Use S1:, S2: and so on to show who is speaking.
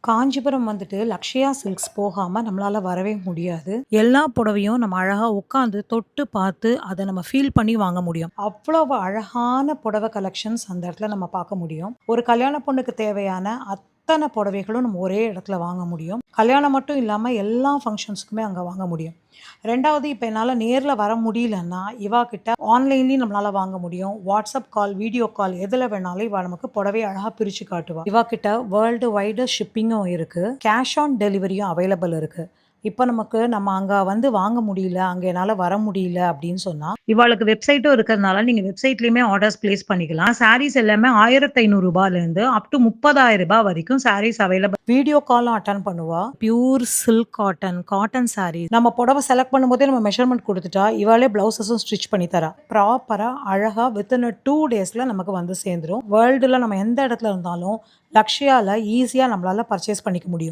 S1: காஞ்சிபுரம் வந்துட்டு லக்ஷயா சில்க்ஸ் போகாம நம்மளால வரவே முடியாது. எல்லா புடவையும் நம்ம அழகா உட்காந்து தொட்டு பார்த்து அத நம்ம ஃபீல் பண்ணி வாங்க முடியும். அவ்வளவு அழகான புடவை கலெக்ஷன்ஸ் அந்த இடத்துல நம்ம பார்க்க முடியும். ஒரு கல்யாண பொண்ணுக்கு தேவையான அத்தன புடவைகளும் நம்ம ஒரே இடத்துல வாங்க முடியும். கல்யாணம் மட்டும் இல்லாம எல்லா ஃபங்ஷன்ஸ்க்குமே அங்க வாங்க முடியும். 2வது இப்ப என்னால நேர்ல வர முடியலன்னா, இவா கிட்ட ஆன்லைன்லயும் நம்மளால வாங்க முடியும். வாட்ஸ்அப் கால், வீடியோ கால் எதுல வேணாலும் இவ நமக்கு புடவைய அழகா பிரிச்சு காட்டுவா. இவா கிட்ட வேர்ல்டு வைடு ஷிப்பிங்கும் இருக்கு. கேஷ் ஆன் டெலிவரியும் அவைலபிள் இருக்கு. இப்ப நம்ம அங்க வந்து வாங்க முடியல, அங்க என்னால வர முடியல அப்படின்னு சொன்னா, இவாளுக்கு வெப்சைட்டும் இருக்கிறதுனால நீங்க வெப்சைட்லயுமே ஆர்டர்ஸ் பிளேஸ் பண்ணிக்கலாம். சாரீஸ் எல்லாமே ரூ. 1500 அப் டு ரூ. 30,000 வரைக்கும் சாரீஸ் அவைலபிள். வீடியோ காலும் அட்டெண்ட் பண்ணுவா. Pure silk cotton sari. நம்ம புடவை செலக்ட் பண்ணும்போதே நம்ம மெஷர்மென்ட் குடுத்துட்டா, இவாளே பிளவுஸஸும் ஸ்டிச் பண்ணி தரா. ப்ராப்பரா அழகா வித்தின் 2 டேஸ்ல நமக்கு வந்து சேர்ந்துரும். வேர்ல்டுல நம்ம எந்த இடத்துல இருந்தாலும் லக்ஷயால ஈஸியா நம்மளால பர்ச்சேஸ் பண்ணிக்க முடியும்.